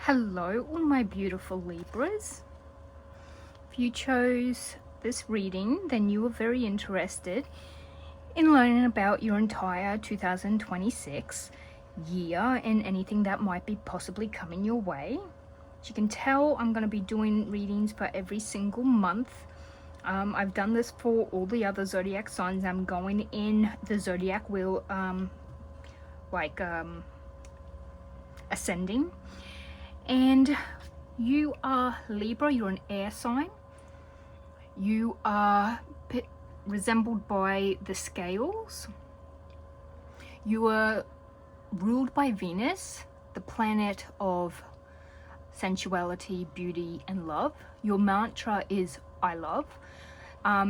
Hello, all my beautiful Libras. If you chose this reading, then you were very interested in learning about your entire 2026 year and anything that might be possibly coming your way. As you can tell, I'm going to be doing readings for every single month. I've done this for all the other zodiac signs. I'm going in the zodiac wheel, ascending. And you are Libra, you're an air sign. You are resembled by the scales. You are ruled by Venus, the planet of sensuality, beauty, and love. Your mantra is I love.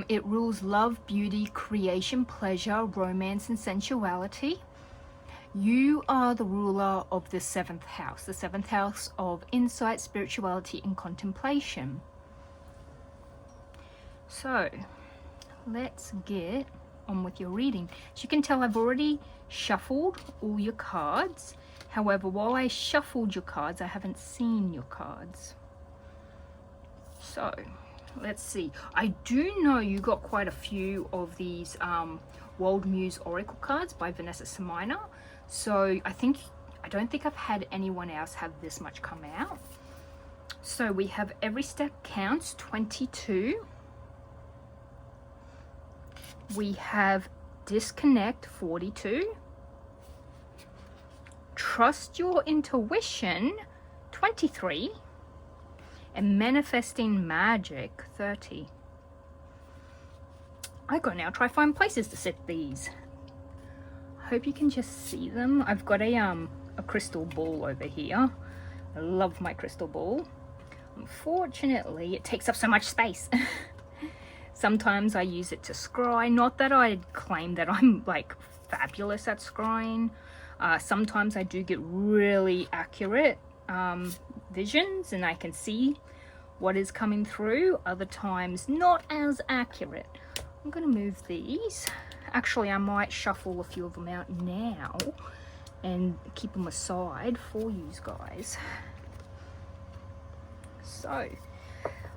It rules love, beauty, creation, pleasure, romance, and sensuality. You are the ruler of the 7th house, the 7th house of insight, spirituality, and contemplation. So, let's get on with your reading. As you can tell, I've already shuffled all your cards. However, while I shuffled your cards, I haven't seen your cards. So, let's see. I do know you got quite a few of these World Muse Oracle cards by Vanessa Samina. So I don't think I've had anyone else have this much come out. So we have Every Step Counts, 22. We have Disconnect, 42. Trust Your Intuition, 23. And Manifesting Magic, 30. I gotta now try find places to set these. Hope you can just see them. I've got a crystal ball over here. I love my crystal ball. Unfortunately, it takes up so much space. Sometimes I use it to scry. Not that I claim that I'm like fabulous at scrying. Sometimes I do get really accurate visions and I can see what is coming through. Other times not as accurate. I'm gonna move these. Actually, I might shuffle a few of them out now and keep them aside for you guys. So,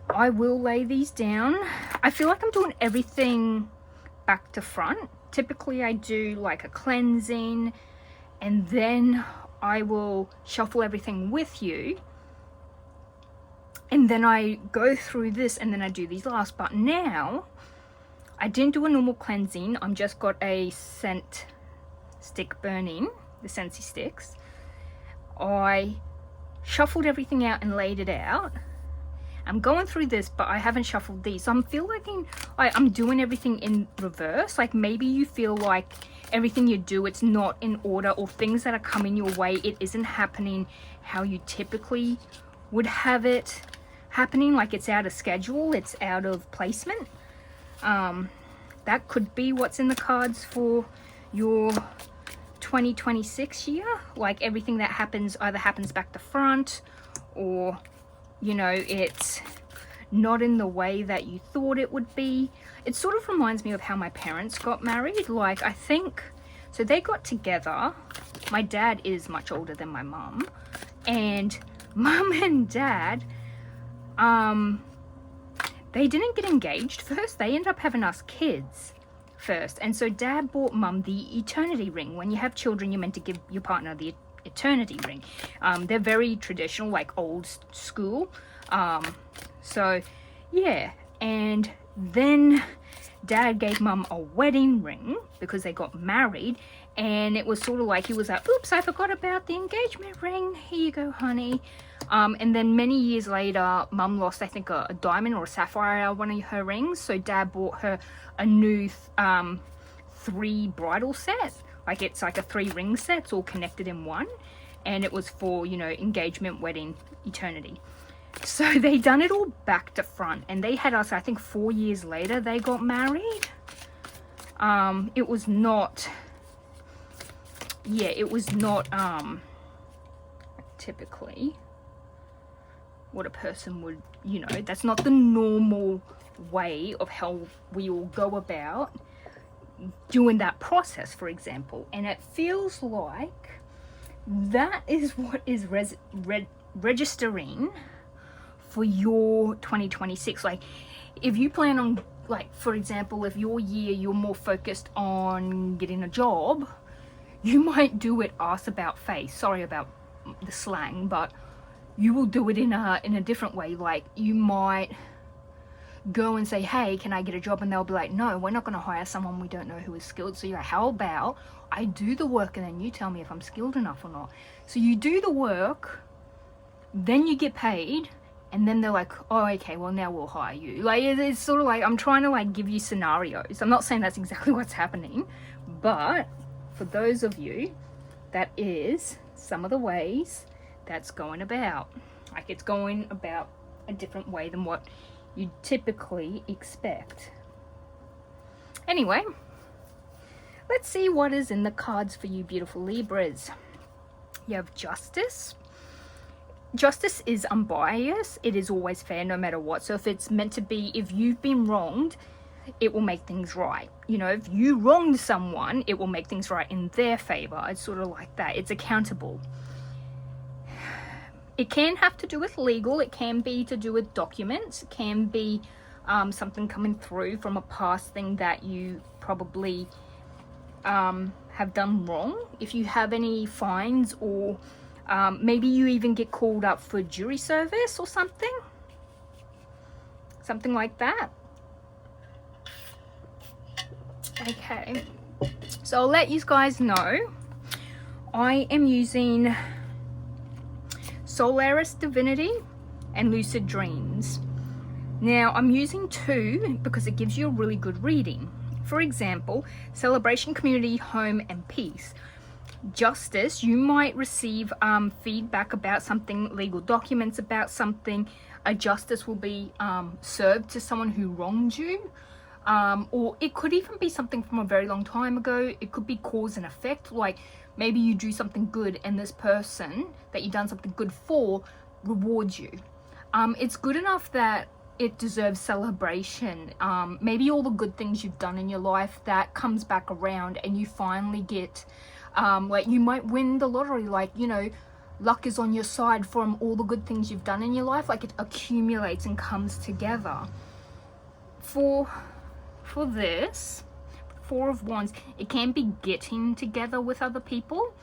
I will lay these down. I feel like I'm doing everything back to front. Typically, I do like a cleansing and then I will shuffle everything with you. And then I go through this and then I do these last. But now, I didn't do a normal cleansing. I'm just got a scent stick burning, the Scentsy sticks. I shuffled everything out and laid it out. I'm going through this, but I haven't shuffled these. So I'm feeling like I'm doing everything in reverse. Like maybe you feel like everything you do, it's not in order, or things that are coming your way, it isn't happening how you typically would have it happening. Like it's out of schedule, it's out of placement. That could be what's in the cards for your 2026 year. Like everything that happens either happens back to front, or you know, it's not in the way that you thought it would be. It sort of reminds me of how my parents got married. Like I think, so they got together. My dad is much older than my mum, and mum and dad, they didn't get engaged first. They ended up having us kids first. And so dad bought mum the eternity ring. When you have children, you're meant to give your partner the eternity ring. They're very traditional, like old school. So yeah. And then dad gave mum a wedding ring because they got married. And it was sort of like, he was like, oops, I forgot about the engagement ring. Here you go, honey. And then many years later, mum lost, I think, a diamond or a sapphire out of one of her rings. So dad bought her a new 3 bridal set. Like it's like a 3 ring set. It's all connected in one. And it was for, you know, engagement, wedding, eternity. So they done it all back to front. And they had us, I think 4 years later, they got married. It was not... Yeah, it was not typically what a person would, you know, that's not the normal way of how we all go about doing that process, for example. And it feels like that is what is registering for your 2026. Like, if you plan on, like, for example, if your year you're more focused on getting a job, you might do it ass about face. Sorry about the slang, but you will do it in a different way. Like, you might go and say, hey, can I get a job? And they'll be like, no, we're not going to hire someone we don't know who is skilled. So you're like, how about I do the work and then you tell me if I'm skilled enough or not? So you do the work, then you get paid, and then they're like, oh, okay, well, now we'll hire you. Like, it's sort of like, I'm trying to like give you scenarios. I'm not saying that's exactly what's happening, but for those of you, that is some of the ways that's going about. Like, it's going about a different way than what you typically expect. Anyway, let's see what is in the cards for you beautiful Libras. You have Justice. Justice is unbiased. It is always fair no matter what. So if it's meant to be, if you've been wronged, it will make things right. You know, if you wronged someone, it will make things right in their favor. It's sort of like that. It's accountable. It can have to do with legal. It can be to do with documents. It can be something coming through from a past thing that you probably have done wrong. If you have any fines, or maybe you even get called up for jury service or something like that. Okay, so I'll let you guys know I am using Solaris Divinity and Lucid Dreams. Now, I'm using two because it gives you a really good reading. For example, Celebration, Community, Home, and Peace. Justice, you might receive feedback about something, legal documents about something. A justice will be served to someone who wronged you. Or it could even be something from a very long time ago. It could be cause and effect. Like, maybe you do something good and this person that you've done something good for rewards you. It's good enough that it deserves celebration. Maybe all the good things you've done in your life, that comes back around and you finally get, like, you might win the lottery. Like, you know, luck is on your side from all the good things you've done in your life. Like, it accumulates and comes together. For this, Four of Wands, it can be getting together with other people.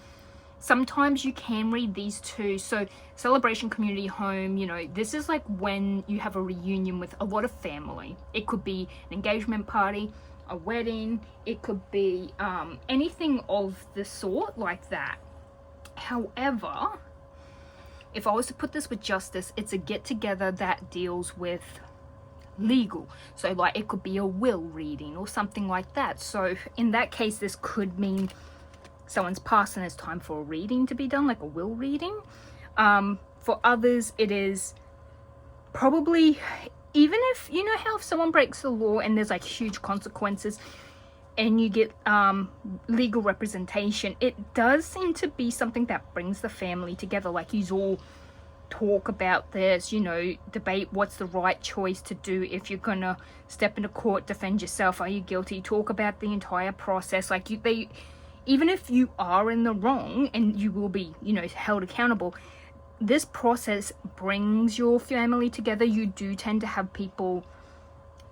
Sometimes you can read these two. So Celebration, Community, Home, you know, this is like when you have a reunion with a lot of family. It could be an engagement party, a wedding, it could be anything of the sort like that. However, if I was to put this with Justice, it's a get together that deals with legal. So like, it could be a will reading or something like that. So in that case, this could mean someone's passed and it's time for a reading to be done, like a will reading. For others, it is probably, even if, you know how if someone breaks the law and there's like huge consequences and you get legal representation, it does seem to be something that brings the family together. Like, you all talk about this, you know, debate what's the right choice to do. If you're gonna step into court, defend yourself, are you guilty? Talk about the entire process. Like, even if you are in the wrong and you will be, you know, held accountable, this process brings your family together. You do tend to have people,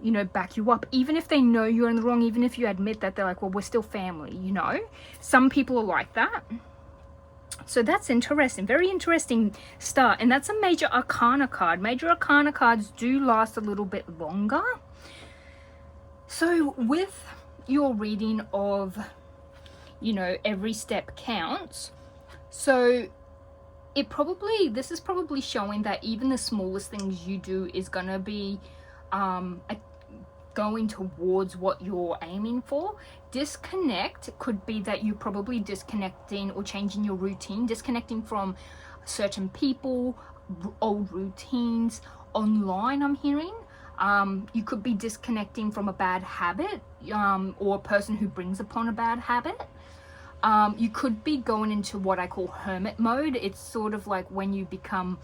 you know, back you up, even if they know you're in the wrong. Even if you admit that, they're like, well, we're still family, you know. Some people are like that. So that's interesting, very interesting start. And that's a Major Arcana card. Major Arcana cards do last a little bit longer. So with your reading of, you know, every step counts. So this is probably showing that even the smallest things you do is gonna be going towards what you're aiming for. Disconnect could be that you're probably disconnecting or changing your routine, disconnecting from certain people, old routines. Online, I'm hearing you could be disconnecting from a bad habit, or a person who brings upon a bad habit. You could be going into what I call hermit mode. It's sort of like when you become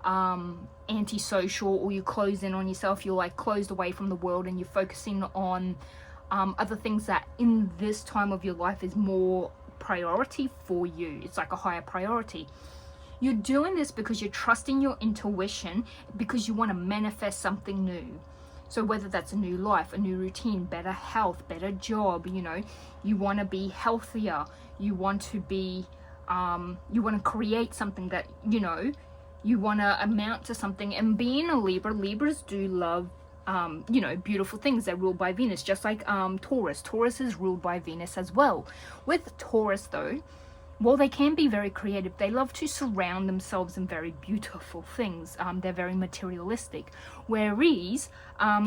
antisocial, or you close in on yourself. You're like closed away from the world and you're focusing on other things that in this time of your life is more priority for you. It's like a higher priority. You're doing this because you're trusting your intuition, because you want to manifest something new. So whether that's a new life, a new routine, better health, better job, you know, you want to be healthier, you want to be, you want to create something that, you know, you want to amount to something. And being a Libra, Libras do love, you know, beautiful things. They're ruled by Venus, just like Taurus. Taurus is ruled by Venus as well. With Taurus though, while they can be very creative, they love to surround themselves in very beautiful things. They're very materialistic. Whereas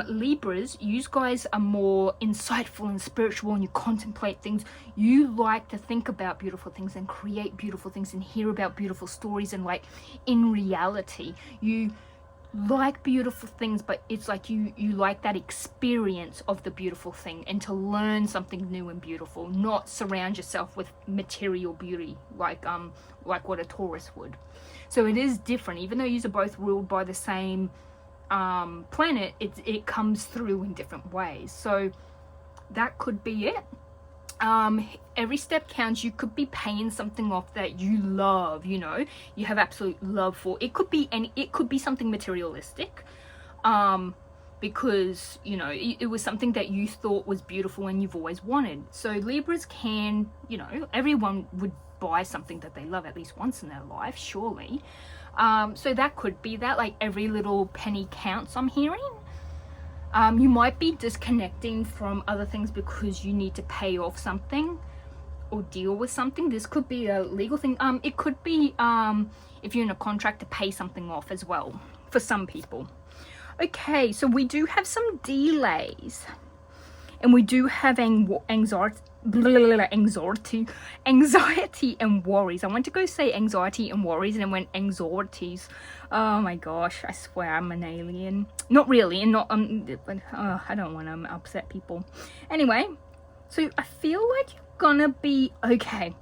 Libras, you guys are more insightful and spiritual, and you contemplate things. You like to think about beautiful things and create beautiful things and hear about beautiful stories, and like in reality, you like beautiful things, but it's like you like that experience of the beautiful thing, and to learn something new and beautiful, not surround yourself with material beauty like what a Taurus would. So it is different. Even though you're both ruled by the same planet, it comes through in different ways. So that could be it. Every step counts. You could be paying something off that you love, you know, you have absolute love for. It could be something materialistic, because, you know, it was something that you thought was beautiful and you've always wanted. So Libras can, you know, everyone would buy something that they love at least once in their life, surely. So that could be that, like every little penny counts, I'm hearing. You might be disconnecting from other things because you need to pay off something or deal with something. This could be a legal thing. It could be if you're in a contract to pay something off as well for some people. Okay, so we do have some delays, and we do have anxiety and worries. I went to go say anxiety and worries, and it went anxieties. Oh my gosh, I swear I'm an alien. Not really, and not I don't want to upset people. Anyway, so I feel like you're gonna be okay.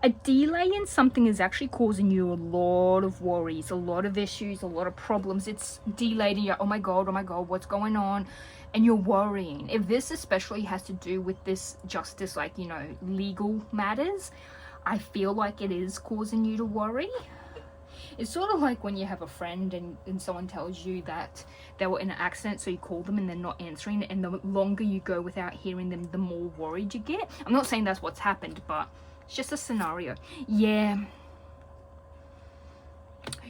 A delay in something is actually causing you a lot of worries, a lot of issues, a lot of problems. It's delayed, and you're, oh my god, what's going on? And you're worrying. If this especially has to do with this justice, like, you know, legal matters, I feel like it is causing you to worry. It's sort of like when you have a friend and someone tells you that they were in an accident, so you call them and they're not answering, and the longer you go without hearing them, the more worried you get. I'm not saying that's what's happened, but it's just a scenario. Yeah.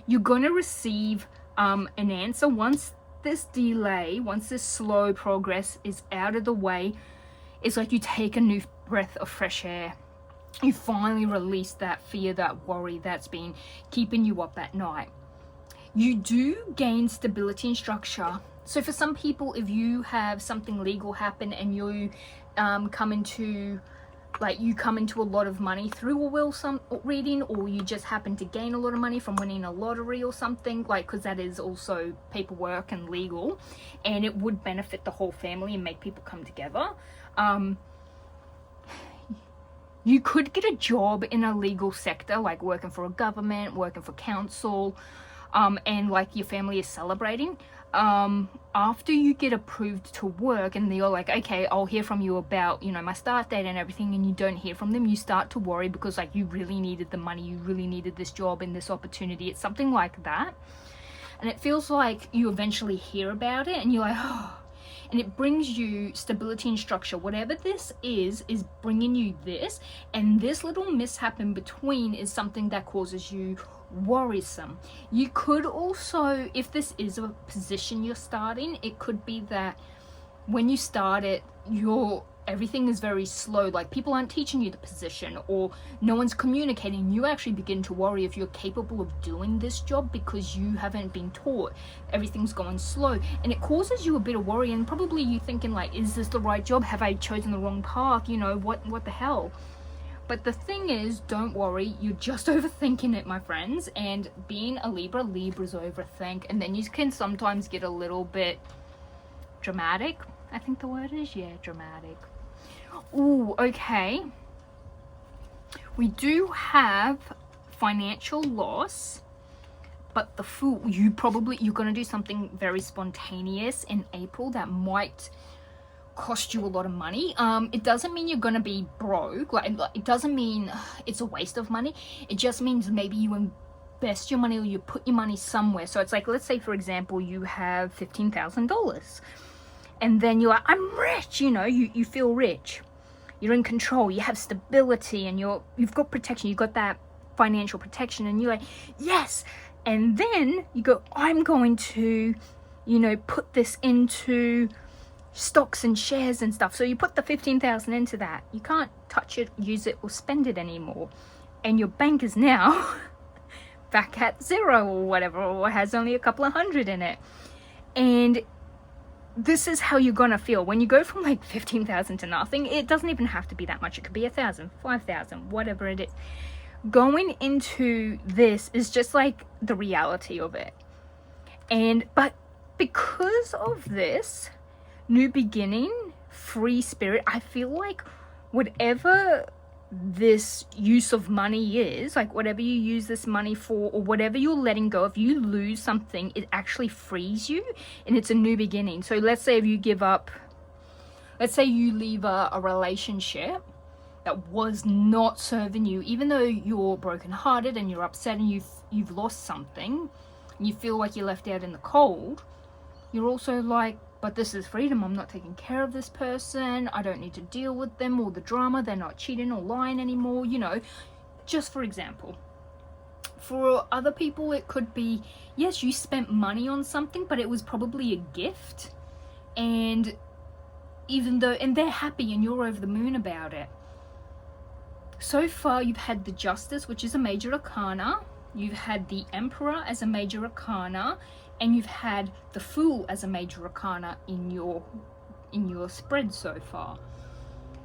You're gonna receive an answer once this delay, once this slow progress is out of the way. It's like you take a new breath of fresh air. You finally release that fear, that worry that's been keeping you up at night. You do gain stability and structure. So for some people, if you have something legal happen and you come into a lot of money through a will reading, or you just happen to gain a lot of money from winning a lottery or something, like, because that is also paperwork and legal, and it would benefit the whole family and make people come together. You could get a job in a legal sector, like working for a government, working for council, and like your family is celebrating. After you get approved to work and you're like, okay, I'll hear from you about, you know, my start date and everything, and you don't hear from them, you start to worry because, like, you really needed the money, you really needed this job and this opportunity. It's something like that. And it feels like you eventually hear about it and you're like, oh, and it brings you stability and structure. Whatever this is bringing you this, and this little mishap in between is something that causes you worrisome. You could also, if this is a position you're starting, it could be that when you start it, everything is very slow, like people aren't teaching you the position, or no one's communicating. You actually begin to worry if you're capable of doing this job because you haven't been taught. Everything's going slow, and it causes you a bit of worry, and probably you thinking, like, is this the right job? Have I chosen the wrong path? You know, what the hell? But the thing is, don't worry, you're just overthinking it, my friends. And being a Libras overthink, and then you can sometimes get a little bit dramatic. I think the word is, yeah, dramatic. Ooh, okay. We do have financial loss, but the Fool, you're gonna do something very spontaneous in April that might cost you a lot of money. It doesn't mean you're gonna be broke. Like, it doesn't mean it's a waste of money. It just means maybe you invest your money or you put your money somewhere. So it's like, let's say for example you have $15,000 and then you're like, I'm rich, you know, you feel rich, you're in control, you have stability, and you've got protection, you've got that financial protection, and you're like, yes. And then you go, I'm going to, you know, put this into stocks and shares and stuff. So you put the 15,000 into that. You can't touch it, use it, or spend it anymore. And your bank is now back at zero or whatever, or has only a couple of hundred in it. And this is how you're gonna feel when you go from like 15,000 to nothing. It doesn't even have to be that much. It could be 1,000, 5,000, whatever it is. Going into this is just like the reality of it. But because of this new beginning, free spirit, I feel like whatever this use of money is, like whatever you use this money for, or whatever you're letting go, if you lose something, it actually frees you and it's a new beginning. So let's say if you give up, let's say you leave a relationship that was not serving you, even though you're brokenhearted and you're upset and you've lost something and you feel like you're left out in the cold, you're also like, but this is freedom. I'm not taking care of this person. I don't need to deal with them or the drama. They're not cheating or lying anymore, you know, just for example. For other people, it could be, yes, you spent money on something, but it was probably a gift. And they're happy and you're over the moon about it. So far, you've had the Justice, which is a major arcana. You've had the Emperor as a major arcana. And you've had the Fool as a major arcana in your spread so far.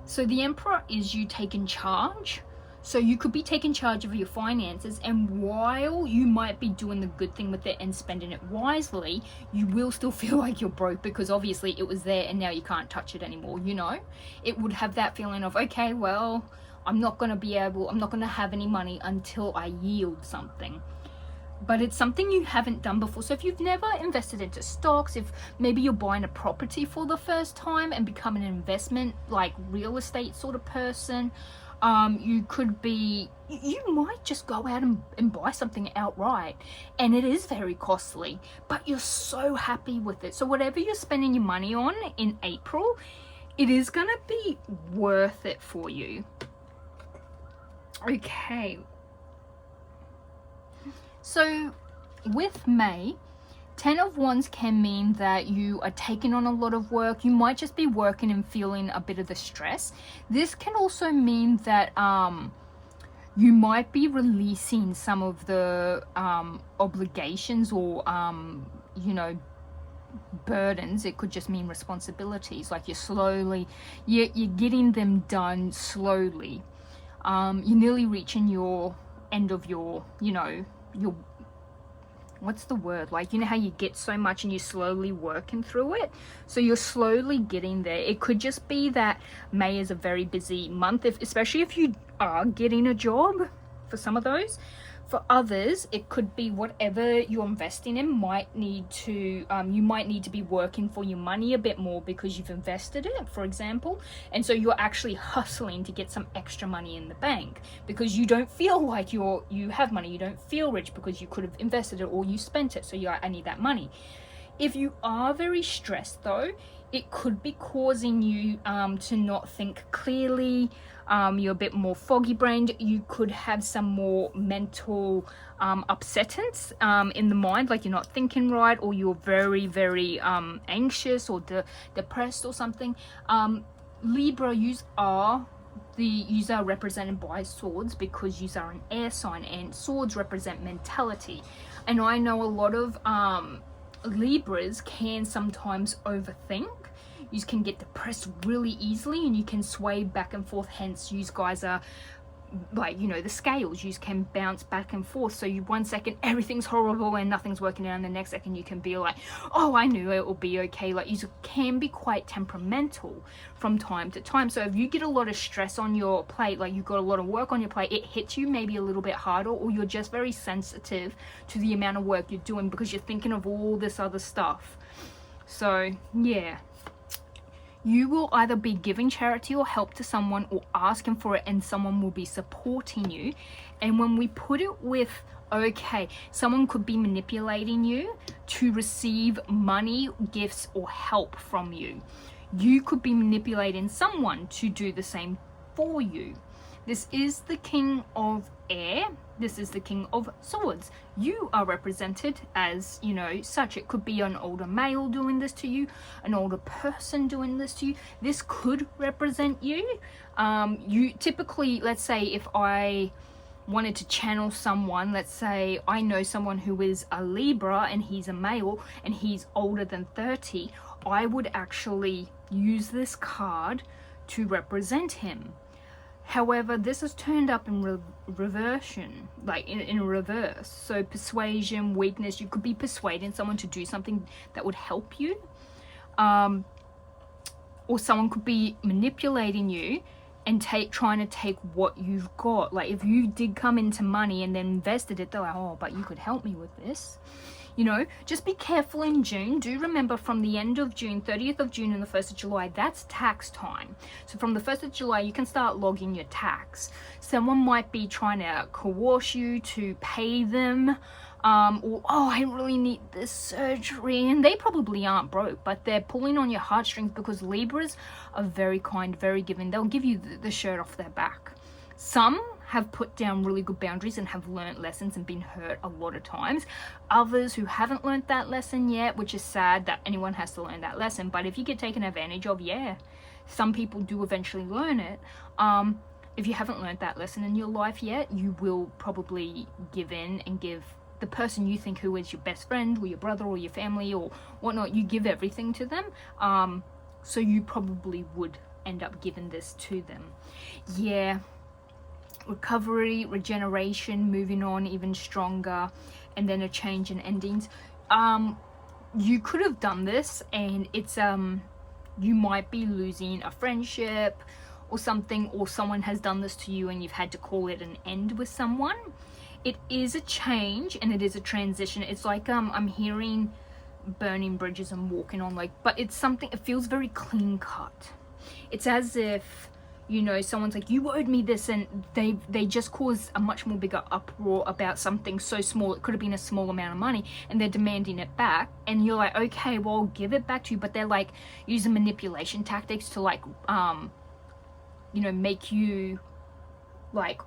So the Emperor is you taking charge. So you could be taking charge of your finances, and while you might be doing the good thing with it and spending it wisely, you will still feel like you're broke because obviously it was there and now you can't touch it anymore, you know? It would have that feeling of, okay, well, I'm not going to have any money until I yield something. But it's something you haven't done before. So if you've never invested into stocks, if maybe you're buying a property for the first time and become an investment, like real estate sort of person, you might just go out and buy something outright. And it is very costly, but you're so happy with it. So whatever you're spending your money on in April, it is going to be worth it for you. Okay. So with May, 10 of Wands can mean that you are taking on a lot of work. You might just be working and feeling a bit of the stress. This can also mean that you might be releasing some of the obligations or, you know, burdens. It could just mean responsibilities. Like you're getting them done slowly. You're nearly reaching your end of your, you know, what's the word, like, you know how you get so much and you're slowly working through it, so you're slowly getting there. It could just be that May is a very busy month, especially if you are getting a job. For some of those, for others it could be whatever you're investing in might need to you might need to be working for your money a bit more because you've invested it, for example, and so you're actually hustling to get some extra money in the bank because you don't feel like you have money. You don't feel rich because you could have invested it or you spent it, so you're like, I need that money. If you are very stressed though, it could be causing you to not think clearly. You're a bit more foggy brained. You could have some more mental upsettance in the mind, like you're not thinking right, or you're very, very anxious or depressed or something. Libra, you are represented by swords because you are an air sign, and swords represent mentality. And I know a lot of Libras can sometimes overthink. You can get depressed really easily and you can sway back and forth. Hence, you guys are like, you know, the scales. You can bounce back and forth. So you 1 second everything's horrible and nothing's working out, and the next second you can be like, oh, I knew it will be okay. Like, you can be quite temperamental from time to time. So if you get a lot of stress on your plate, like you've got a lot of work on your plate, it hits you maybe a little bit harder, or you're just very sensitive to the amount of work you're doing because you're thinking of all this other stuff. So yeah, You will either be giving charity or help to someone or asking for it, and someone will be supporting you. And when we put it with, okay, someone could be manipulating you to receive money, gifts, or help from you. You could be manipulating someone to do the same for you. This is the King of Air. This is the King of Swords. You are represented as, you know, such. It could be an older male doing this to you, an older person doing this to you. This could represent you. You typically, let's say if I wanted to channel someone, let's say I know someone who is a Libra and he's a male and he's older than 30, I would actually use this card to represent him. However, this is turned up in reversion, like in reverse. So persuasion, weakness, you could be persuading someone to do something that would help you. Or someone could be manipulating you and trying to take what you've got. Like if you did come into money and then invested it, they're like, oh, but you could help me with this. You know, just be careful in June. Do remember from the end of June, 30th of June and the 1st of July, that's tax time. So from the 1st of July, you can start logging your tax. Someone might be trying to coerce you to pay them. Or, oh, I really need this surgery. And they probably aren't broke, but they're pulling on your heartstrings because Libras are very kind, very giving. They'll give you the shirt off their back. Some have put down really good boundaries and have learnt lessons and been hurt a lot of times. Others who haven't learnt that lesson yet, which is sad that anyone has to learn that lesson. But if you get taken advantage of, yeah, some people do eventually learn it. If you haven't learnt that lesson in your life yet, you will probably give in and give the person you think who is your best friend or your brother or your family or whatnot, you give everything to them. So you probably would end up giving this to them. Yeah. Recovery, regeneration, moving on even stronger, and then a change in endings. You could have done this and it's you might be losing a friendship or something, or someone has done this to you and you've had to call it an end with someone. It is a change and it is a transition. It's like I'm hearing burning bridges and walking on, like, but it's something, it feels very clean cut. It's as if, you know, someone's like, you owed me this, and they just caused a much more bigger uproar about something so small. It could have been a small amount of money, and they're demanding it back, and you're like, okay, well, I'll give it back to you. But they're like using manipulation tactics to like you know, make you like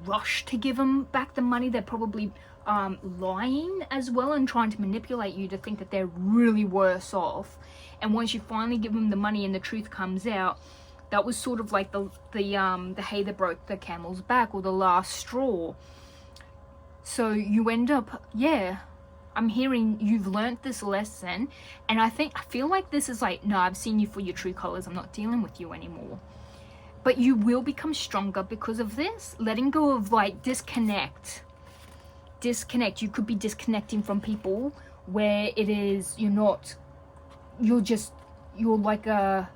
rush to give them back the money. They're probably lying as well and trying to manipulate you to think that they're really worse off. And once you finally give them the money and the truth comes out, that was sort of like the hay that broke the camel's back, or the last straw. So you end up, yeah, I'm hearing you've learnt this lesson, and I feel like this is like, no, I've seen you for your true colors. I'm not dealing with you anymore. But you will become stronger because of this. Letting go of like disconnect. You could be disconnecting from people where it is you're just like a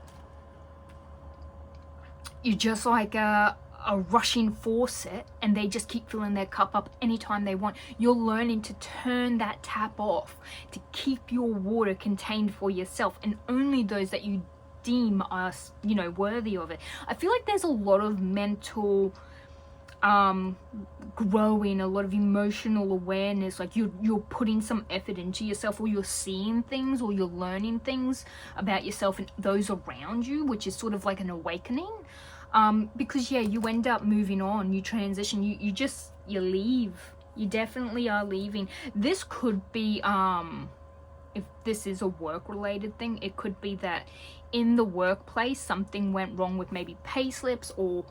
rushing faucet, and they just keep filling their cup up anytime they want. You're learning to turn that tap off, to keep your water contained for yourself, and only those that you deem are, you know, worthy of it. I feel like there's a lot of mental growing, a lot of emotional awareness, like you're putting some effort into yourself, or you're seeing things, or you're learning things about yourself and those around you, which is sort of like an awakening. Because yeah, you end up moving on, you transition, you leave. You definitely are leaving. This could be if this is a work related thing, it could be that in the workplace something went wrong with maybe pay slips or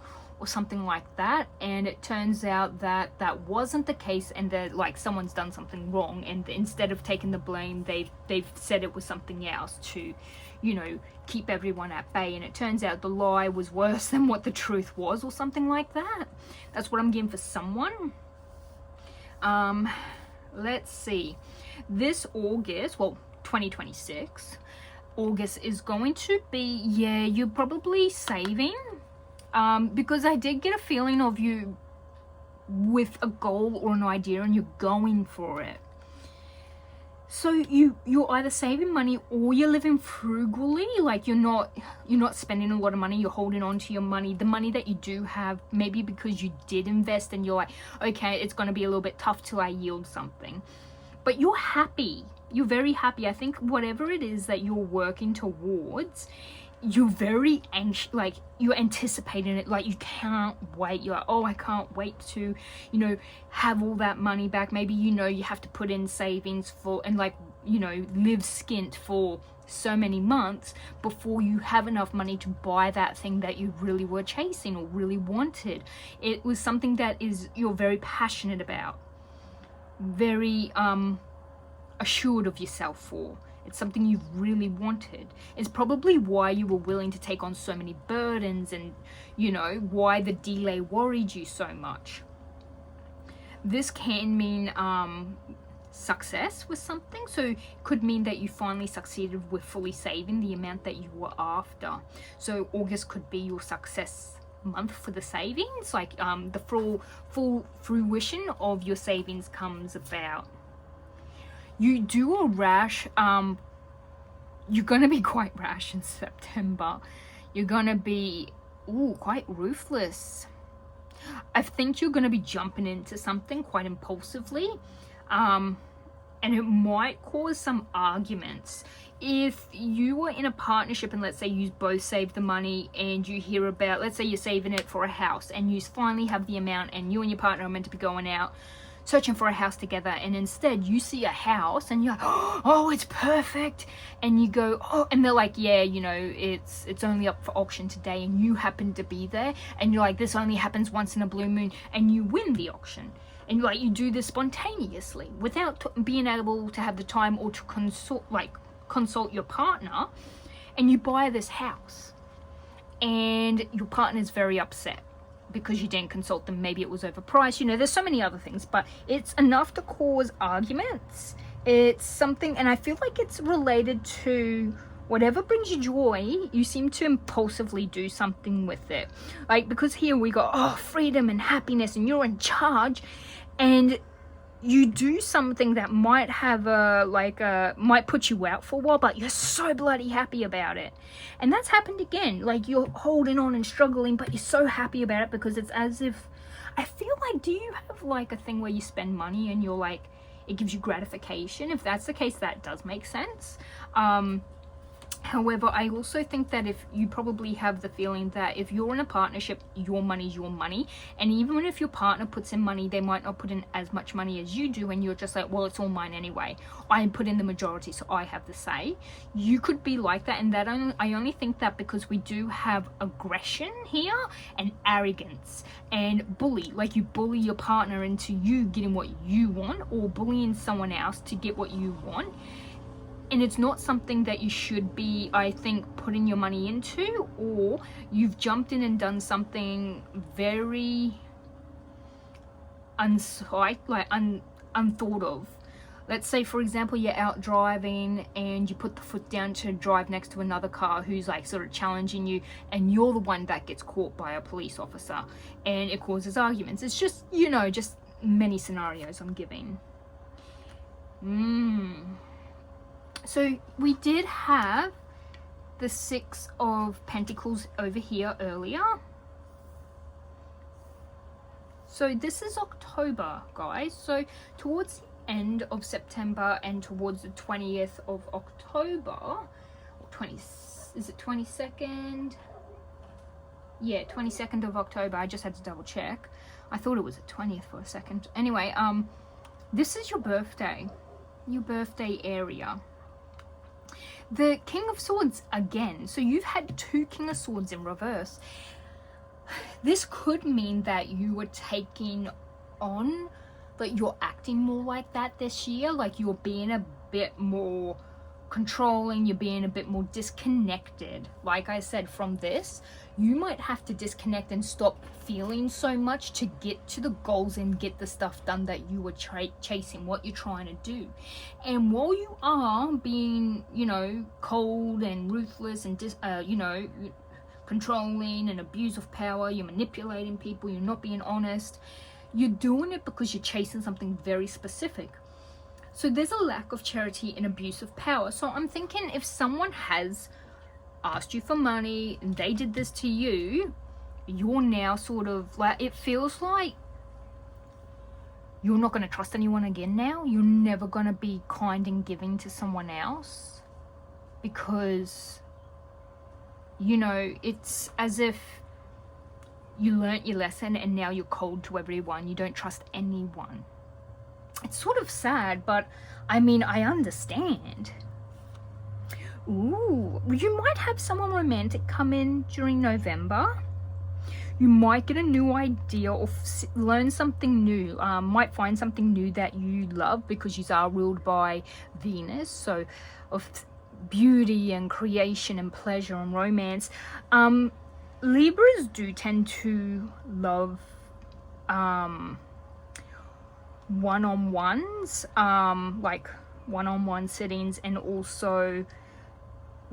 something like that, and it turns out that that wasn't the case, and that like someone's done something wrong, and instead of taking the blame, they've said it was something else to, you know, keep everyone at bay, and it turns out the lie was worse than what the truth was, or something like that. That's what I'm getting for someone. Let's see, this August, well, 2026 August is going to be, yeah, you're probably saving, because I did get a feeling of you with a goal or an idea and you're going for it. So you're either saving money or you're living frugally, like you're not spending a lot of money, you're holding on to your money, the money that you do have, maybe because you did invest and you're like, okay, it's going to be a little bit tough till I yield something. But you're happy. You're very happy. I think whatever it is that you're working towards, you're very anxious, like you're anticipating it, like you can't wait. You're like, oh, I can't wait to, have all that money back. Maybe, you have to put in savings for, and like, live skint for so many months before you have enough money to buy that thing that you really were chasing or really wanted. It was something that you're very passionate about, very assured of yourself for. It's something you've really wanted. It's probably why you were willing to take on so many burdens, and why the delay worried you so much. This can mean success with something. So it could mean that you finally succeeded with fully saving the amount that you were after. So August could be your success month for the savings, like the full fruition of your savings comes about. You do a rash, you're going to be quite rash in September. You're going to be, quite ruthless. I think you're going to be jumping into something quite impulsively, and it might cause some arguments. If you were in a partnership and let's say you both save the money and you hear about, let's say you're saving it for a house and you finally have the amount and you and your partner are meant to be going out searching for a house together, and instead you see a house and you're like, oh, it's perfect, and you go, oh, and they're like, yeah, it's only up for auction today, and you happen to be there, and you're like, this only happens once in a blue moon, and you win the auction. And like, you do this spontaneously without being able to have the time or to consult your partner, and you buy this house and your partner's very upset because you didn't consult them. Maybe it was overpriced, there's so many other things, but it's enough to cause arguments. It's something, and I feel like it's related to whatever brings you joy. You seem to impulsively do something with it, like, because here we go, freedom and happiness and you're in charge, and you do something that might have might put you out for a while, but you're so bloody happy about it. And that's happened again. Like, you're holding on and struggling, but you're so happy about it because it's as if, I feel like, do you have like a thing where you spend money and you're like, it gives you gratification? If that's the case, that does make sense. However, I also think that if you probably have the feeling that if you're in a partnership, your money's your money, and even if your partner puts in money, they might not put in as much money as you do, and you're just like, well, it's all mine anyway. I put in the majority, so I have the say. You could be like that, and I only think that because we do have aggression here and arrogance and bully, like you bully your partner into you getting what you want, or bullying someone else to get what you want. And it's not something that you should be, I think, putting your money into, or you've jumped in and done something very unthought of. Let's say, for example, you're out driving and you put the foot down to drive next to another car who's like sort of challenging you, and you're the one that gets caught by a police officer, and it causes arguments. It's just, just many scenarios I'm giving. So we did have the Six of Pentacles over here earlier. So this is October, guys. So towards the end of September and towards the 20th of October, or is it 22nd? Yeah, 22nd of October. I just had to double check. I thought it was the 20th for a second. Anyway, this is your birthday area. The King of Swords again. So you've had two King of Swords in reverse. This could mean that you were taking on, like, you're acting more like that this year. Like, you're being a bit more controlling, you're being a bit more disconnected. Like I said, from this, you might have to disconnect and stop feeling so much to get to the goals and get the stuff done that you were chasing, what you're trying to do. And while you are being, cold and ruthless and controlling and abuse of power, you're manipulating people, you're not being honest, you're doing it because you're chasing something very specific. So there's a lack of charity and abuse of power. So I'm thinking if someone has asked you for money and they did this to you, you're now sort of like, it feels like you're not going to trust anyone again now. You're never going to be kind and giving to someone else because, you know, it's as if you learnt your lesson and now you're cold to everyone. You don't trust anyone. It's sort of sad, but I mean, I understand. Ooh, you might have someone romantic come in during November. You might get a new idea or learn something new. Might find something new that you love because you are ruled by Venus. So of beauty and creation and pleasure and romance. Libras do tend to love one-on-ones, like one-on-one settings, and also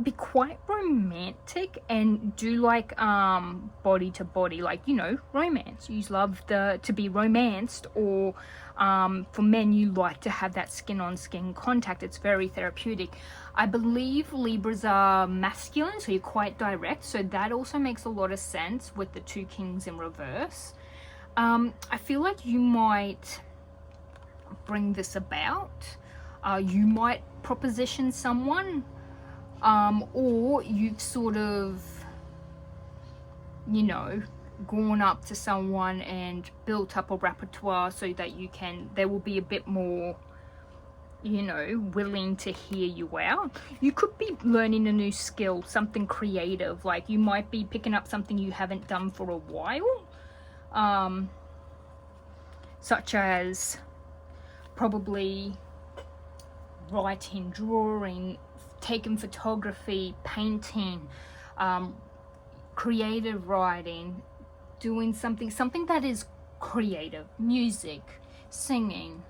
be quite romantic and do like body to body, like, you know, romance. You love to be romanced, or for men you like to have that skin on skin contact. It's very therapeutic. I believe Libras are masculine, so you're quite direct, so that also makes a lot of sense with the 2 kings in reverse. I feel like you might bring this about. You might proposition someone, or you've sort of, you know, gone up to someone and built up a repertoire so that they will be a bit more, you know, willing to hear you out. You could be learning a new skill, something creative, like you might be picking up something you haven't done for a while, such as probably writing, drawing, taking photography, painting, creative writing, doing something that is creative, music, singing.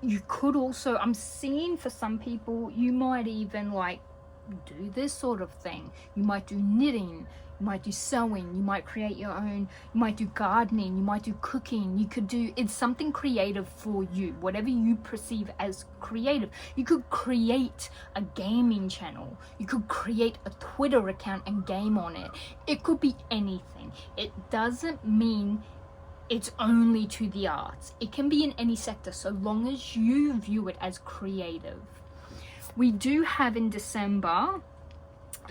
You could also, I'm seeing for some people, you might even like do this sort of thing. You might do knitting, you might do sewing, you might create your own, you might do gardening, you might do cooking. You could do, it's something creative for you, whatever you perceive as creative. You could create a gaming channel, you could create a Twitter account and game on it. It could be anything. It doesn't mean it's only to the arts. It can be in any sector, so long as you view it as creative. We do have in December,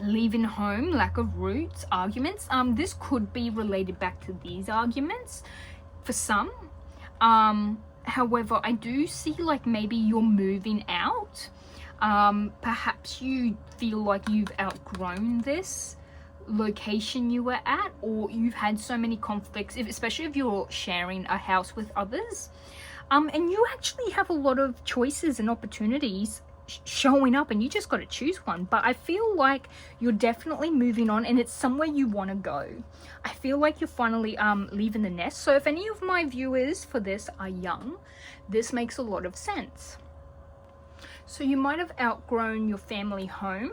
leaving home, lack of roots, arguments. This could be related back to these arguments for some. However, I do see like maybe you're moving out. Perhaps you feel like you've outgrown this location you were at, or you've had so many conflicts, especially if you're sharing a house with others, and you actually have a lot of choices and opportunities showing up, and you just got to choose one. But I feel like you're definitely moving on, and it's somewhere you want to go. I feel like you're finally leaving the nest. So if any of my viewers for this are young, this makes a lot of sense. So you might have outgrown your family home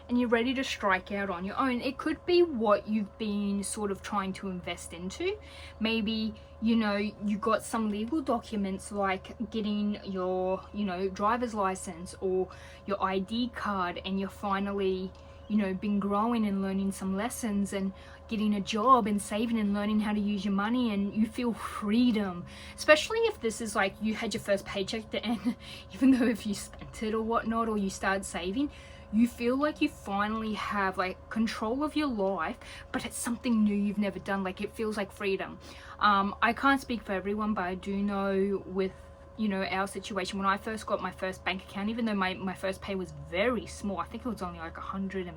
and you're ready to strike out on your own. It could be what you've been sort of trying to invest into. Maybe, you know, you got some legal documents like getting your, you know, driver's license or your ID card, and you're finally, you know, been growing and learning some lessons and getting a job and saving and learning how to use your money, and you feel freedom. Especially if this is like you had your first paycheck and even though if you spent it or whatnot, or you started saving, you feel like you finally have like control of your life, but it's something new you've never done. Like it feels like freedom. I can't speak for everyone, but I do know with, you know, our situation, when I first got my first bank account, even though my first pay was very small, I think it was only like $160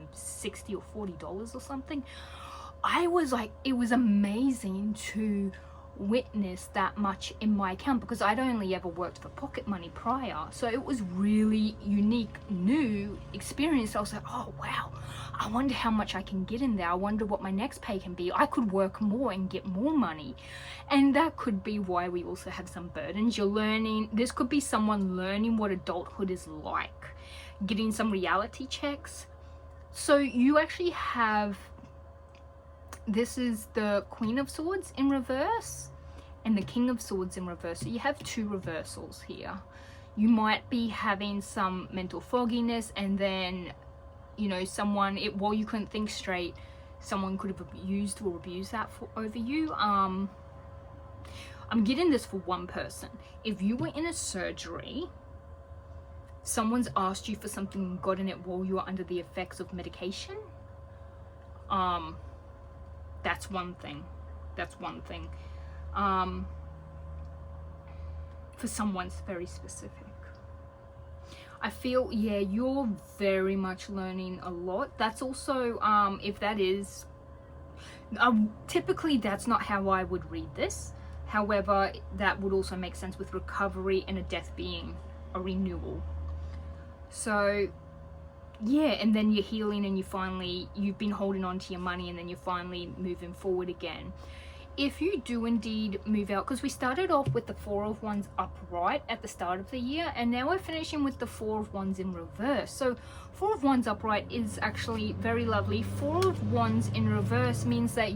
or $40 or something, I was like, it was amazing to witness that much in my account, because I'd only ever worked for pocket money prior. So it was really unique, new experience. I was like, oh wow, I wonder how much I can get in there. I wonder what my next pay can be. I could work more and get more money. And that could be why we also have some burdens. You're learning, this could be someone learning what adulthood is like, getting some reality checks. So you actually have, this is the Queen of Swords in reverse and the King of Swords in reverse. So you have two reversals here. You might be having some mental fogginess, and then, you know, someone, while you couldn't think straight, someone could have abused that over you. I'm getting this for one person. If you were in a surgery, someone's asked you for something and gotten it while you were under the effects of medication, that's one thing. For someone's very specific. I feel, yeah, you're very much learning a lot. That's also, if that is, typically that's not how I would read this. However, that would also make sense with recovery and a death being a renewal. So, yeah, and then you're healing, and you've been holding on to your money, and then you're finally moving forward again. If you do indeed move out, because we started off with the Four of Wands upright at the start of the year, and now we're finishing with the Four of Wands in reverse. So Four of Wands upright is actually very lovely. Four of Wands in reverse means that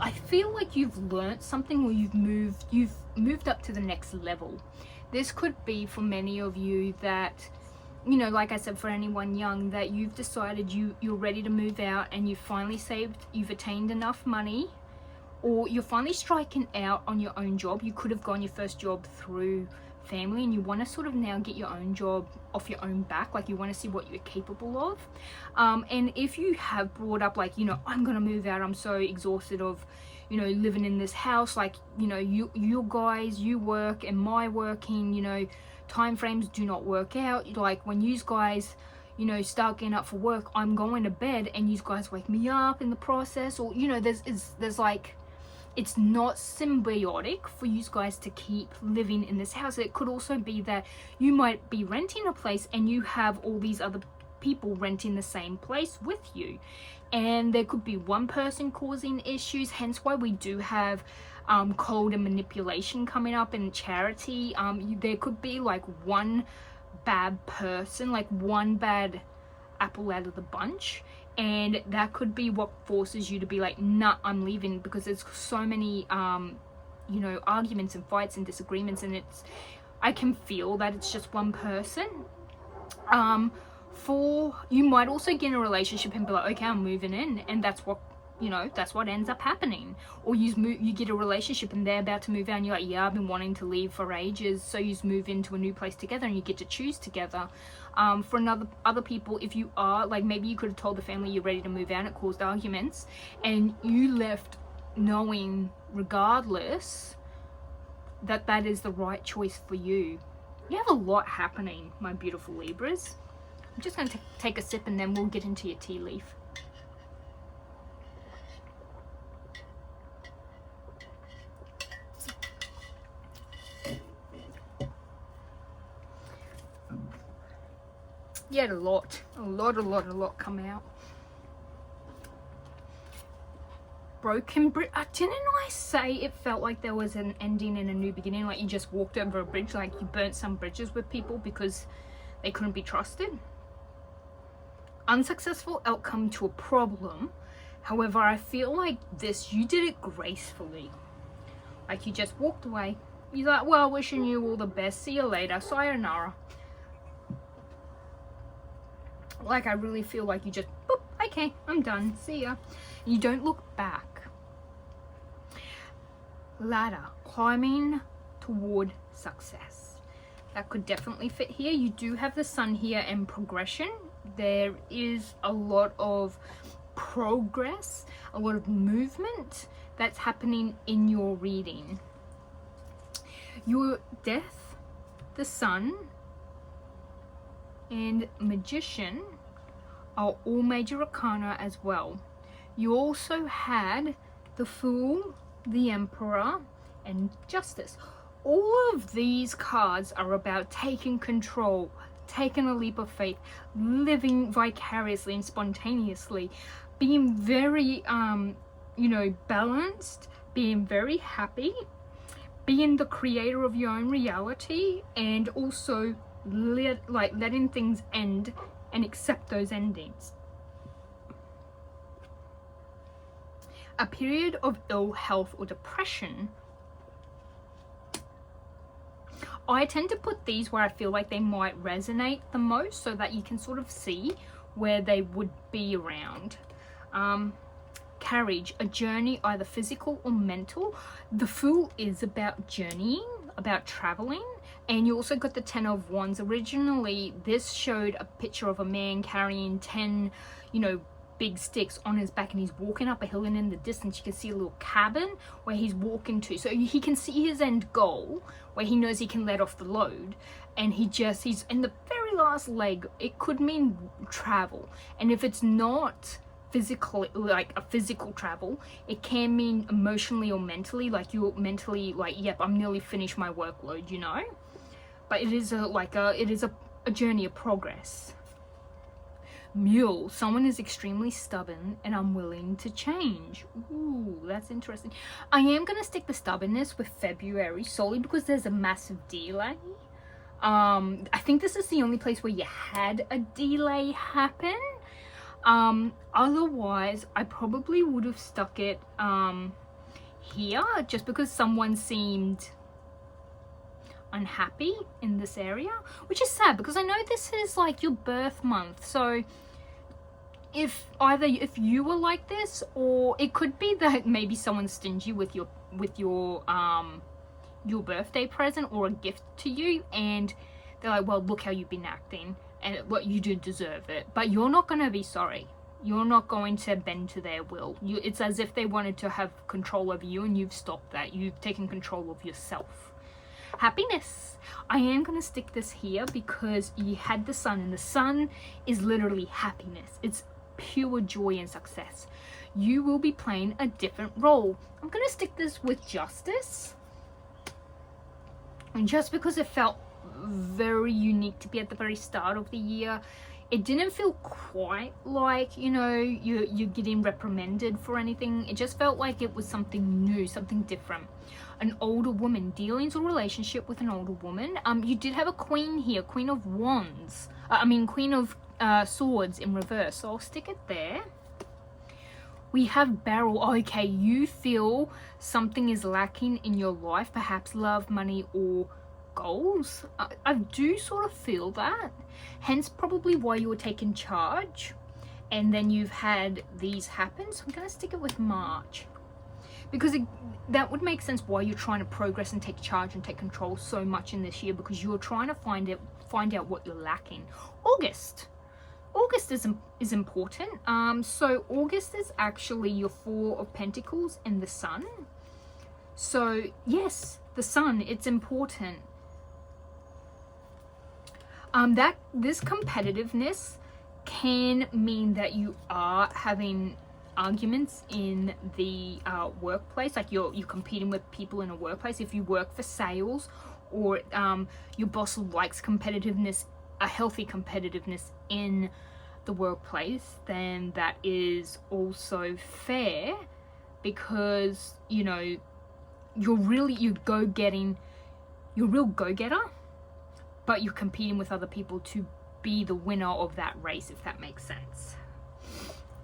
I feel like you've learned something, or you've moved up to the next level. This could be for many of you that, you know, like I said, for anyone young, that you've decided you're ready to move out, and you've finally saved, you've attained enough money, or you're finally striking out on your own job. You could have gone your first job through family, and you want to sort of now get your own job off your own back. Like, you want to see what you're capable of. And if you have brought up, like, you know, I'm gonna move out, I'm so exhausted of, you know, living in this house, like, you know, you guys, you work and my working, you know, time frames do not work out. Like, when you guys, you know, start getting up for work, I'm going to bed, and you guys wake me up in the process, or, you know, there's like, it's not symbiotic for you guys to keep living in this house. It could also be that you might be renting a place, and you have all these other people renting the same place with you, and there could be one person causing issues, hence why we do have code and manipulation coming up in charity. There could be like one bad person, like one bad apple out of the bunch, and that could be what forces you to be like, nah, I'm leaving, because there's so many you know, arguments and fights and disagreements, and I can feel that it's just one person. You might also get in a relationship and be like, okay, I'm moving in, and that's what, you know, that's what ends up happening. Or you get a relationship and they're about to move out, and you're like, yeah, I've been wanting to leave for ages, so you move into a new place together, and you get to choose together. For other people, if you are like, maybe you could have told the family you're ready to move out, and it caused arguments, and you left knowing regardless that that is the right choice for you. You have a lot happening, my beautiful Libras. I'm just going to take a sip, and then we'll get into your tea leaf. You had a lot come out. Broken bridge. Didn't I say it felt like there was an ending and a new beginning? Like you just walked over a bridge, like you burnt some bridges with people because they couldn't be trusted. Unsuccessful outcome to a problem. However, I feel like this, you did it gracefully. Like you just walked away. You're like, well, wishing you all the best. See you later. Sayonara. Like, I really feel like you just, boop, okay, I'm done. See ya. You don't look back. Ladder. Climbing toward success. That could definitely fit here. You do have the sun here and progression. There is a lot of progress, a lot of movement that's happening in your reading. Your death, the sun, and magician are all major arcana as well. You also had the Fool, the Emperor, and Justice. All of these cards are about taking control, taking a leap of faith, living vicariously and spontaneously, being very you know, balanced, being very happy, being the creator of your own reality, and also letting things end and accept those endings. A period of ill health or depression. I tend to put these where I feel like they might resonate the most, so that you can sort of see where they would be around. Carriage, a journey, either physical or mental. The Fool is about journeying, about traveling. And you also got the 10 of Wands. Originally, this showed a picture of a man carrying 10, you know, big sticks on his back, and he's walking up a hill, and in the distance you can see a little cabin where he's walking to, so he can see his end goal where he knows he can let off the load. And he's in the very last leg. It could mean travel, and if it's not physical, like a physical travel, it can mean emotionally or mentally, like you're mentally like, yep, I'm nearly finished my workload, you know. But it is a journey of progress. Mule, someone is extremely stubborn and unwilling to change. Ooh, that's interesting. I am going to stick the stubbornness with February solely because there's a massive delay. I think this is the only place where you had a delay happen. Otherwise, I probably would have stuck it here, just because someone seemed unhappy in this area, which is sad because I know this is like your birth month. So if you were like this, or it could be that maybe someone's stingy with your birthday present or a gift to you, and they're like, well, look how you've been acting, and what you do deserve it, but you're not going to be sorry. You're not going to bend to their will. It's as if they wanted to have control over you, and you've stopped that. You've taken control of yourself. Happiness. I am going to stick this here because you had the Sun, and the Sun is literally happiness. It's pure joy and success. You will be playing a different role. I'm going to stick this with Justice. And just because it felt very unique to be at the very start of the year, it didn't feel quite like, you know, you're getting reprimanded for anything. It just felt like it was something new, something different. An older woman, dealings or relationship with an older woman. You did have a Queen here, Queen of Wands. Queen of Swords in reverse. So I'll stick it there. We have Barrel. Okay, you feel something is lacking in your life, perhaps love, money, or goals. I do sort of feel that, hence probably why you were taking charge, and then you've had these happen. So I'm going to stick it with March, because that would make sense why you're trying to progress and take charge and take control so much in this year, because you're trying to find out what you're lacking. August is important. So August is actually your Four of Pentacles and the Sun. So yes, the Sun, it's important. That this competitiveness can mean that you are having arguments in the workplace, like you're competing with people in a workplace. If you work for sales, or your boss likes competitiveness, a healthy competitiveness in the workplace, then that is also fair, because you know you're a real go-getter, but you're competing with other people to be the winner of that race, if that makes sense.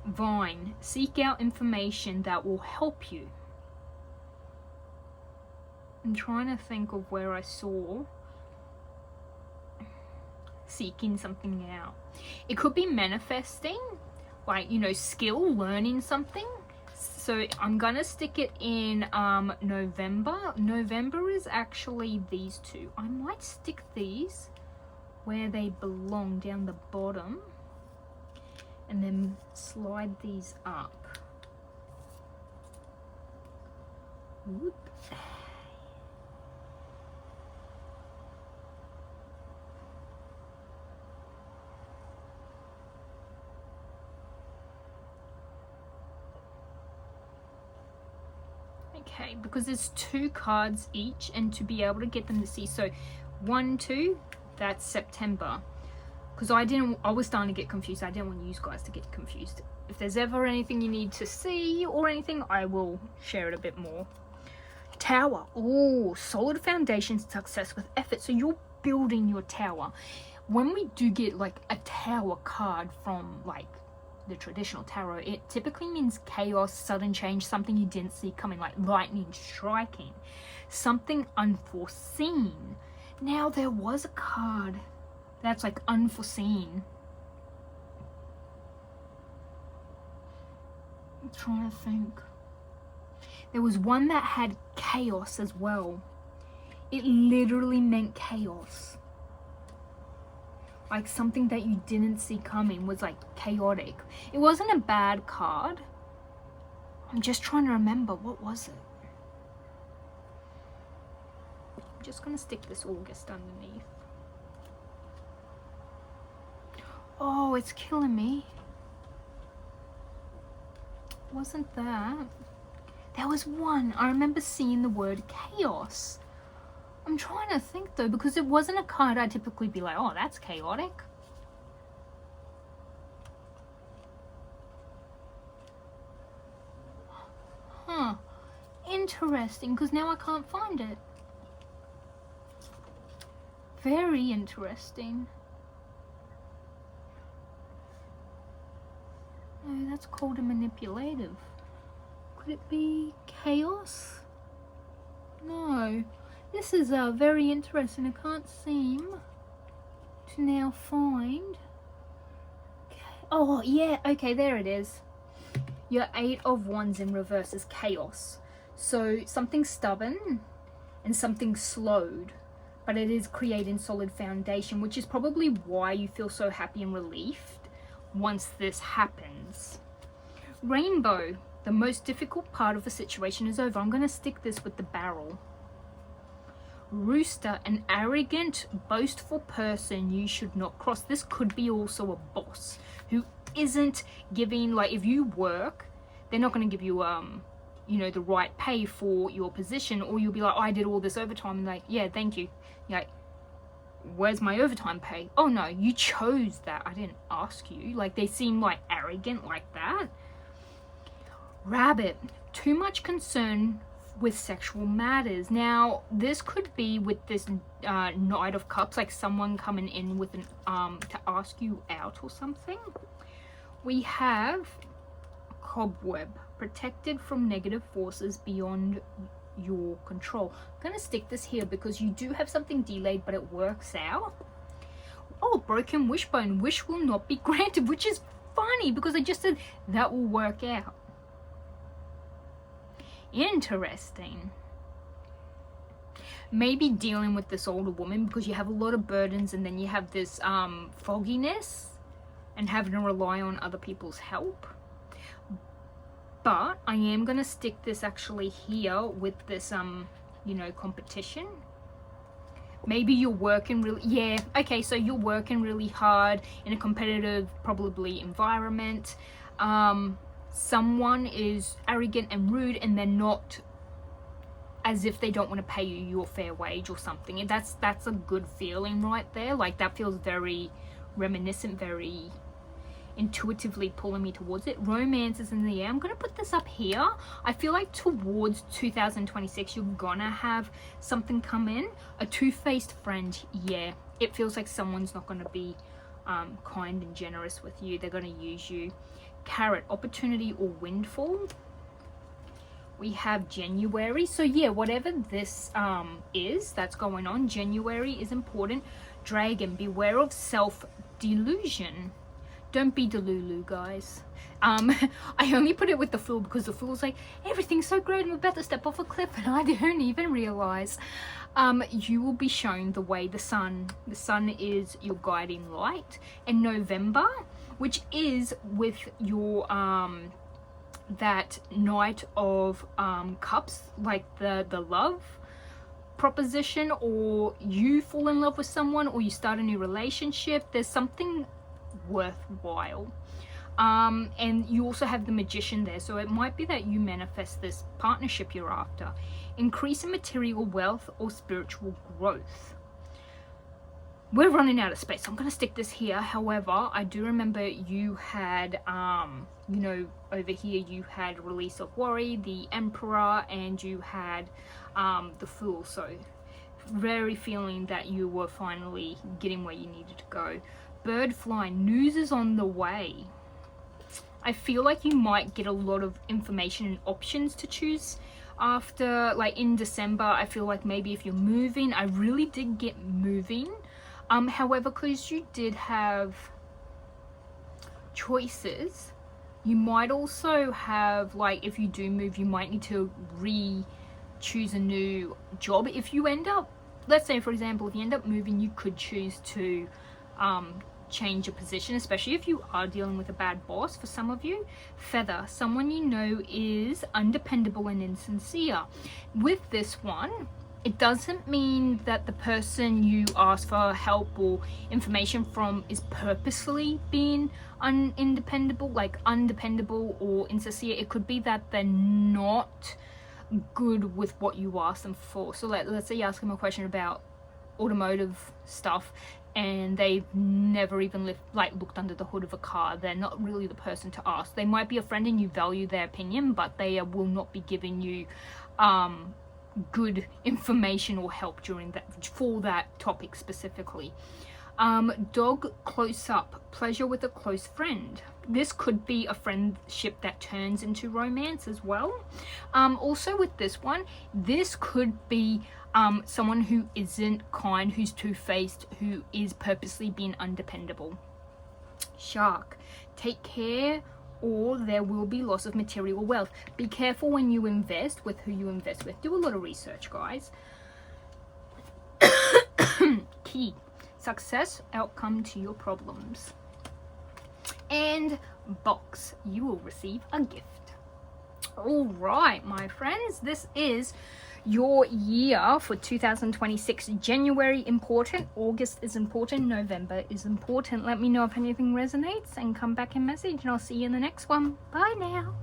Vine, seek out information that will help you. I'm trying to think of where I saw seeking something out. It could be manifesting, like, you know, skill, learning something. So I'm gonna stick it in November. November is actually these two. I might stick these where they belong, down the bottom, and then slide these up. Whoop. Okay, because there's two cards each, and to be able to get them to see, so 1, 2, that's September. Because I was starting to get confused. I didn't want you guys to get confused. If there's ever anything you need to see or anything, I will share it a bit more. Tower. Oh, solid foundations, success with effort. So you're building your tower. When we do get like a tower card from like the traditional tarot, it typically means chaos, sudden change, something you didn't see coming, like lightning striking, something unforeseen. Now there was a card that's like unforeseen. I'm trying to think. There was one that had chaos as well. It literally meant chaos. Like something that you didn't see coming was like chaotic. It wasn't a bad card. I'm just trying to remember, what was it? I'm just gonna stick this August underneath. Oh, it's killing me. Wasn't that? There was one. I remember seeing the word chaos. I'm trying to think though, because it wasn't a card I'd typically be like, oh, that's chaotic. Huh. Interesting, because now I can't find it. Very interesting. No, that's cold and manipulative. Could it be chaos? No. This is very interesting. I can't seem to now find. Oh, yeah. Okay, there it is. Your 8 of Wands in reverse is chaos. So something stubborn and something slowed, but it is creating solid foundation, which is probably why you feel so happy and relieved once this happens. Rainbow. The most difficult part of the situation is over. I'm going to stick this with the barrel. Rooster, an arrogant, boastful person you should not cross. This could be also a boss who isn't giving, like, if you work, they're not going to give you, you know, the right pay for your position, or you'll be like, oh, I did all this overtime, and like, yeah, thank you. You're like, where's my overtime pay? Oh no, you chose that. I didn't ask you. Like, they seem like arrogant like that. Rabbit, too much concern with sexual matters. Now, this could be with this Knight of Cups, like someone coming in with an to ask you out or something. We have Cobweb, protected from negative forces beyond your control. I'm gonna stick this here because you do have something delayed, but it works out. Oh, broken wishbone, wish will not be granted, which is funny because I just said that will work out. Interesting. Maybe dealing with this older woman because you have a lot of burdens, and then you have this fogginess and having to rely on other people's help. But I am going to stick this actually here with this you know, competition. Maybe you're working really, yeah, okay, so you're working really hard in a competitive, probably, environment. Someone is arrogant and rude, and they're not, as if they don't want to pay you your fair wage or something. And that's a good feeling right there. Like, that feels very reminiscent, very intuitively pulling me towards it. Romance is in the air. I'm gonna put this up here. I feel like towards 2026 you're gonna have something come in. A two-faced friend. Yeah, it feels like someone's not gonna be kind and generous with you. They're gonna use you. Carrot, opportunity or windfall. We have January. So yeah, whatever this is that's going on, January is important. Dragon, beware of self-delusion. Don't be delulu, guys. I only put it with the Fool because the Fool's like, everything's so great, I'm about to step off a cliff, and I didn't even realize. You will be shown the way. The sun is your guiding light. And November, which is with your that Knight of Cups, like the love proposition, or you fall in love with someone, or you start a new relationship. There's something worthwhile. And you also have the Magician there, so it might be that you manifest this partnership you're after. Increase in material wealth or spiritual growth. We're running out of space, so I'm going to stick this here. However, I do remember you had, you know, over here you had Release of Worry, the Emperor, and you had the Fool. So very feeling that you were finally getting where you needed to go. Bird flying, news is on the way. I feel like you might get a lot of information and options to choose after, like in December, I feel like maybe if you're moving, I really did get moving. However, because you did have choices, you might also have, like, if you do move, you might need to choose a new job. If you end up, let's say for example, if you end up moving, you could choose to change your position, especially if you are dealing with a bad boss. For some of you, feather, someone you know is undependable and insincere. With this one, it doesn't mean that the person you ask for help or information from is purposely being undependable or insincere. It could be that they're not good with what you ask them for. So let's say you ask them a question about automotive stuff and they've never even looked under the hood of a car. They're not really the person to ask. They might be a friend and you value their opinion, but they will not be giving you good information or help for that topic specifically. Dog close up, pleasure with a close friend. This could be a friendship that turns into romance as well. Also with this one, this could be someone who isn't kind, who's two-faced, who is purposely being undependable. Shark, take care or there will be loss of material wealth. Be careful when you invest with who you invest with. Do a lot of research, guys. Key, success, outcome to your problems. And box, you will receive a gift. All right, my friends, this is your year for 2026. January important, August is important, November is important. Let me know if anything resonates and come back and message, and I'll see you in the next one. Bye now.